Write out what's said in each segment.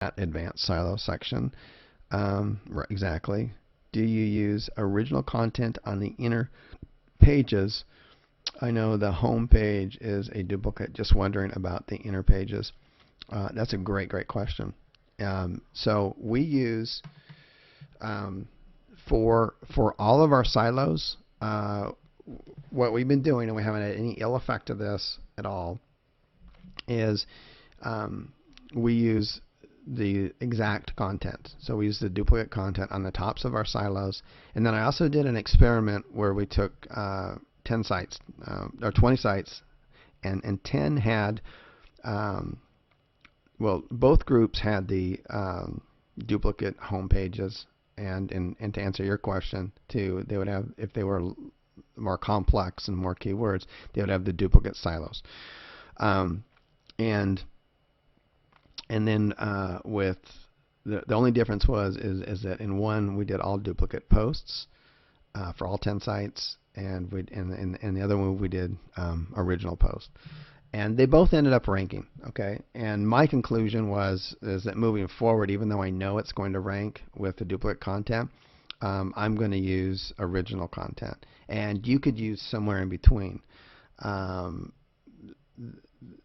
that advanced silo section. Right, exactly. Do you use original content on the inner pages? I know the home page is a duplicate. Just wondering about the inner pages. That's a great question. So we use for all of our silos, what we've been doing, and we haven't had any ill effect of this at all, is we use the exact content. So we use the duplicate content on the tops of our silos. And then I also did an experiment where we took 10 sites, or 20 sites, and 10 had, well, both groups had the duplicate home pages. And to answer your question, too, they would have, if they were more complex and more keywords, they would have the duplicate silos. And then with the only difference is that in one we did all duplicate posts for all 10 sites, and in the other one we did original posts, and they both ended up ranking. Okay, and my conclusion is that moving forward, even though I know it's going to rank with the duplicate content, I'm going to use original content, and you could use somewhere in between.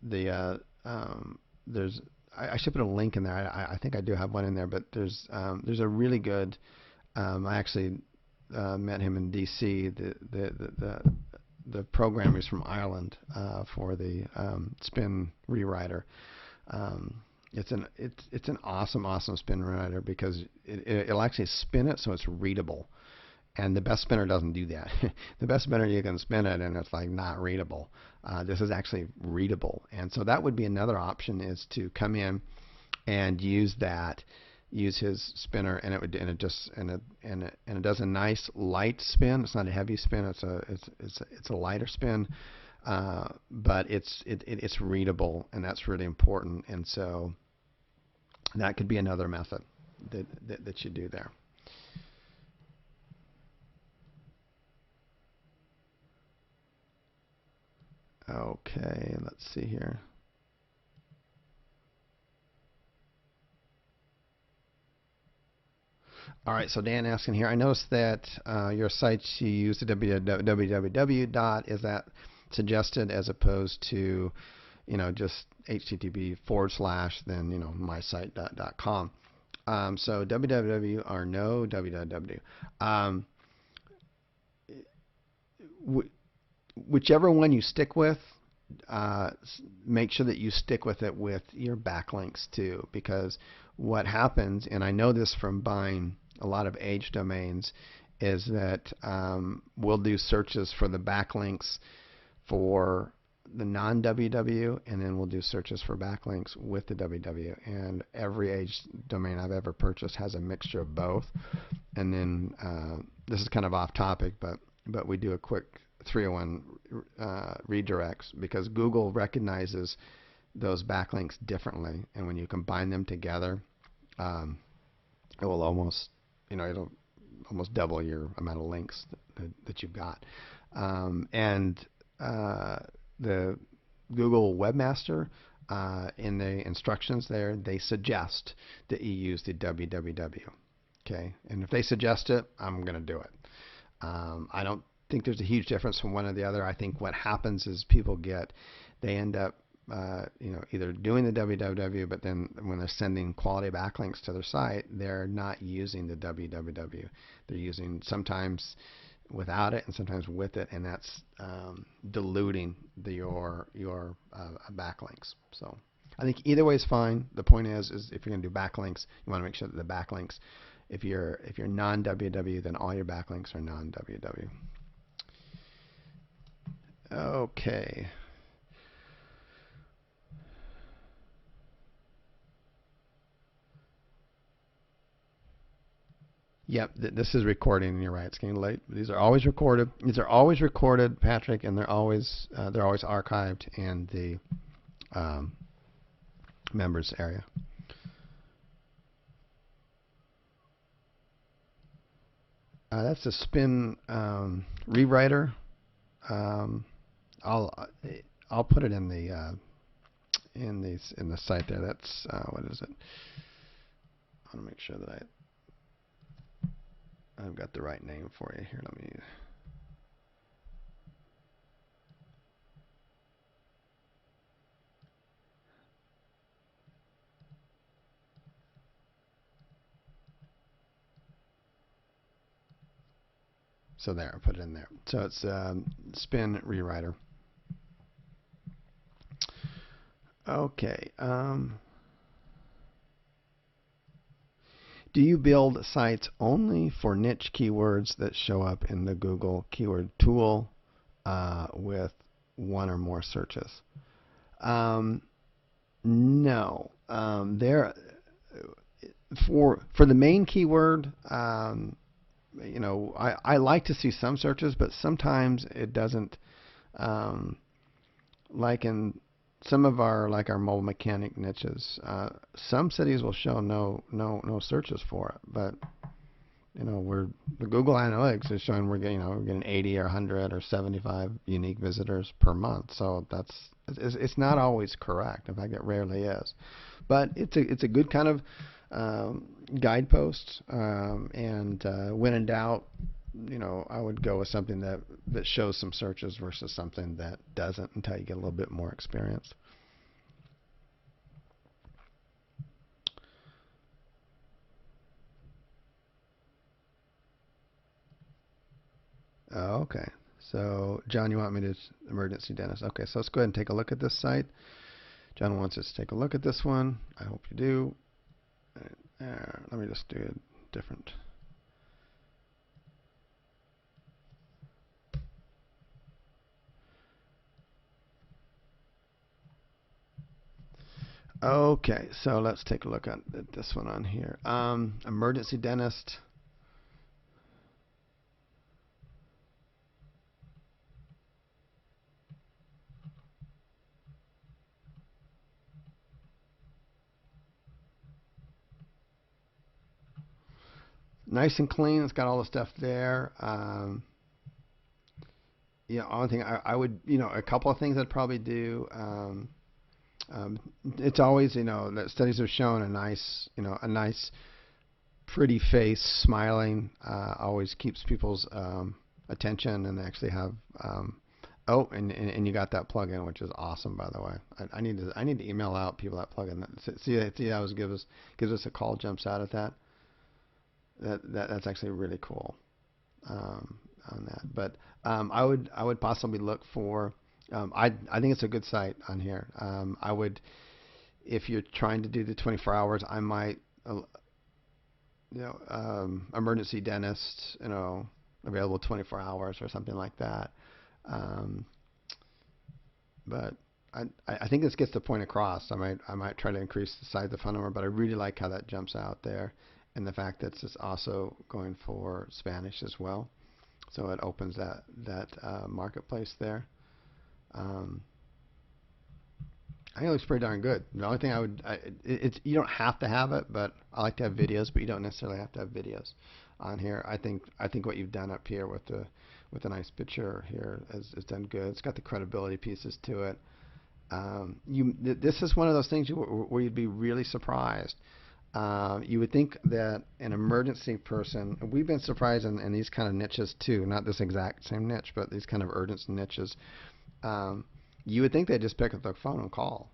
There's I should put a link in there. I think I do have one in there, but there's a really good. I actually met him in D.C. The programmer is from Ireland for the spin rewriter. It's an awesome spin rewriter because it'll actually spin it so it's readable. And the best spinner doesn't do that. The best spinner, you can spin it and it's like not readable. This is actually readable, and so that would be another option, is to come in and use his spinner, and it does a nice light spin. It's not a heavy spin. It's a lighter spin, but it's readable, and that's really important. And so that could be another method that you do there. Okay, let's see here. All right, so Dan asking here, I noticed that your sites you use the www dot, is that suggested as opposed to, just http / then, mysite.com. So www or no www. Whichever one you stick with, make sure that you stick with it with your backlinks too, because what happens, and I know this from buying a lot of age domains, is that we'll do searches for the backlinks for the non-www, and then we'll do searches for backlinks with the www. And every age domain I've ever purchased has a mixture of both. And then this is kind of off topic, but we do a quick 301 redirects, because Google recognizes those backlinks differently, and when you combine them together, it will almost, it'll almost double your amount of links that you've got. And the Google Webmaster, in the instructions there, they suggest that you use the www. Okay, and if they suggest it, I'm going to do it. I don't think there's a huge difference from one or the other. I think what happens is they end up either doing the www, but then when they're sending quality backlinks to their site, they're not using the www. They're using sometimes without it and sometimes with it, and that's diluting your backlinks. So I think either way is fine. The point is if you're going to do backlinks, you want to make sure that the backlinks, if you're non-www, then all your backlinks are non-www. Okay. Yep, this is recording, and you're right. It's getting late. These are always recorded. Patrick, and they're always archived in the members area. That's a spin rewriter. I'll put it in the site there. That's what is it? want to make sure that I've got the right name for you here. Let me. So there, I put it in there. So it's spin rewriter. Okay. Do you build sites only for niche keywords that show up in the Google Keyword Tool with one or more searches? No. There for the main keyword, I like to see some searches, but sometimes it doesn't. Like in some of our our mobile mechanic niches, some cities will show no searches for it, but we're the Google Analytics is showing we're getting 80 or 100 or 75 unique visitors per month. So it's not always correct. In fact, it rarely is. But it's a good kind of guidepost. And when in doubt, I would go with something that shows some searches versus something that doesn't until you get a little bit more experience. Oh, okay. So, John, you want me to emergency dentist? Okay, so let's go ahead and take a look at this site. John wants us to take a look at this one. I hope you do. Let me just do a different. Okay, so let's take a look at this one on here. Emergency dentist. Nice and clean. It's got all the stuff there. Only thing I would, a couple of things I'd probably do. It's always, that studies have shown a nice, pretty face, smiling, always keeps people's attention, and they actually have. Oh, and you got that plugin, which is awesome, by the way. I need to email out people that plugin. See how it gives us a call, jumps out at that. That's actually really cool on that. But I would possibly look for. I think it's a good site on here. I would, if you're trying to do the 24 hours, I might, emergency dentist, available 24 hours or something like that. But I think this gets the point across. I might try to increase the size of the phone number, but I really like how that jumps out there, and the fact that it's also going for Spanish as well. So it opens that marketplace there. I think it looks pretty darn good. The only thing it's you don't have to have it, but I like to have videos, but you don't necessarily have to have videos on here. I think what you've done up here with a nice picture here is done good. It's got the credibility pieces to it. This is one of those things where you'd be really surprised. You would think that an emergency person, we've been surprised in these kind of niches too, not this exact same niche, but these kind of urgent niches. You would think they'd just pick up the phone and call,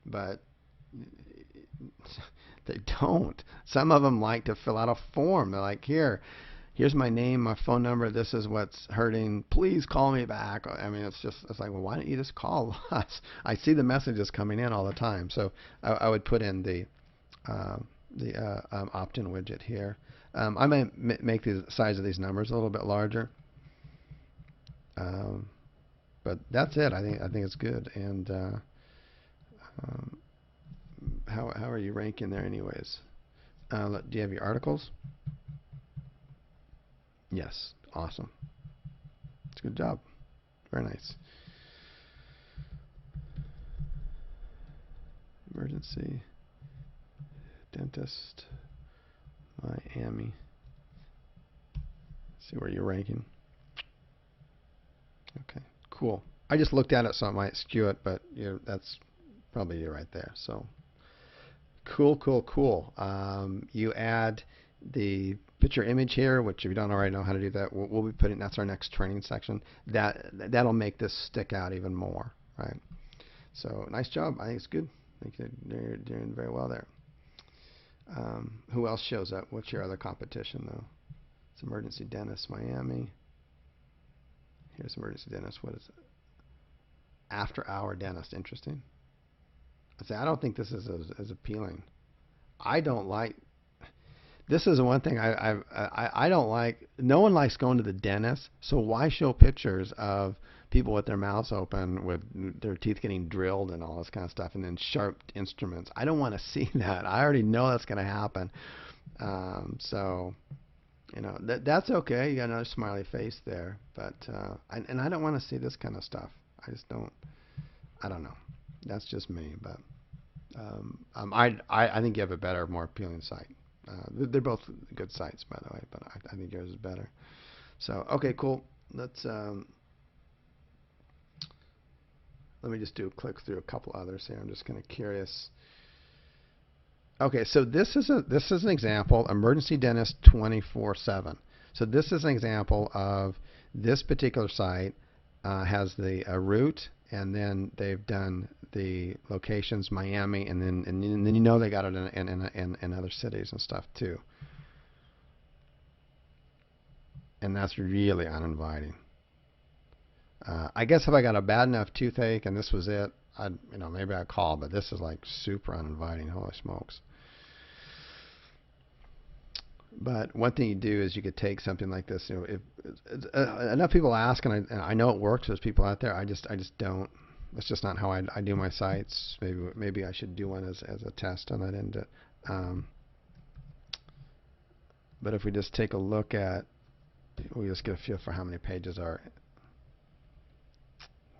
but they don't. Some of them like to fill out a form. They're like, here's my name, my phone number. This is what's hurting. Please call me back. I mean, it's like, well, why don't you just call us? I see the messages coming in all the time. So I would put in the opt-in widget here. I might make the size of these numbers a little bit larger. But that's it. I think it's good. And how are you ranking there, anyways? Do you have your articles? Yes. Awesome. It's a good job. Very nice. Emergency dentist, Miami. See where you're ranking. Okay. Cool. I just looked at it, so I might skew it, but that's probably you right there. So Cool, cool, cool. You add the picture image here, which if you don't already know how to do that, we'll be putting, that's our next training section. That'll make this stick out even more, right? So nice job. I think it's good. I think you're doing very well there. Who else shows up? What's your other competition though? It's Emergency Dentist Miami. Here's Emergency Dentist. What is it? After Hour Dentist. Interesting. I say I don't think this is as appealing. I don't like. This is one thing I don't like. No one likes going to the dentist. So why show pictures of people with their mouths open, with their teeth getting drilled and all this kind of stuff, and then sharp instruments? I don't want to see that. I already know that's going to happen. So, you know, that's okay. You got another smiley face there, but and I don't want to see this kind of stuff. I just don't. I don't know. That's just me, but I think you have a better, more appealing site. They're both good sites, by the way, but I think yours is better. So, okay, cool. Let me just click through a couple others here. I'm just kind of curious. Okay, so this is an example, Emergency Dentist 24/7. So this is an example of this particular site has the route, and then they've done the locations, Miami, and then you know they got it in other cities and stuff too. And that's really uninviting. I guess if I got a bad enough toothache and this was it, maybe I'd call, but this is like super uninviting. Holy smokes. But one thing you do is you could take something like this. If enough people ask, and I know it works. There's people out there. I just don't. That's just not how I do my sites. Maybe I should do one as a test on that end. But if we just take a look at, we just get a feel for how many pages are.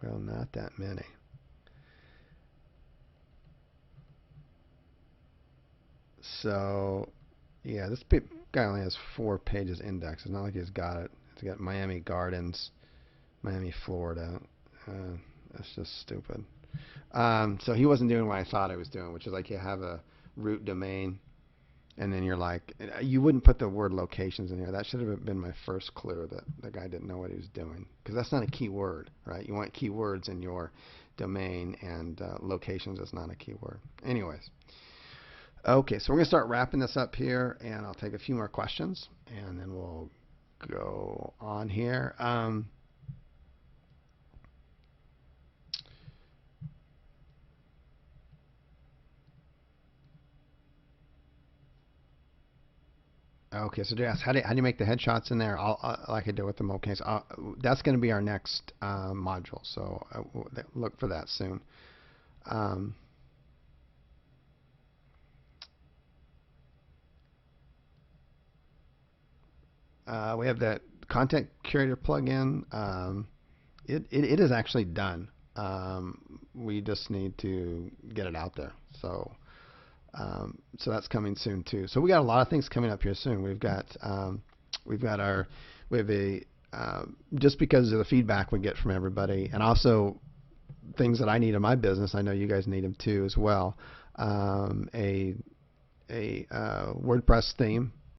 Well, not that many. So, yeah, this guy only has 4 pages indexed. It's not like he's got it. He's got Miami Gardens, Miami, Florida. That's just stupid. So he wasn't doing what I thought I was doing, which is like you have a root domain, and then you're like, you wouldn't put the word locations in here. That should have been my first clue that the guy didn't know what he was doing, because that's not a keyword, right? You want keywords in your domain, and locations is not a keyword. Anyways. Okay, so we're going to start wrapping this up here, and I'll take a few more questions, and then we'll go on here. Okay, so just how do you make the headshots in there? Like I did with the Mocanes. That's going to be our next module, so look for that soon. We have that content curator plugin. It is actually done. We just need to get it out there. So that's coming soon too. So we got a lot of things coming up here soon. We have a just because of the feedback we get from everybody, and also things that I need in my business. I know you guys need them too as well. A WordPress theme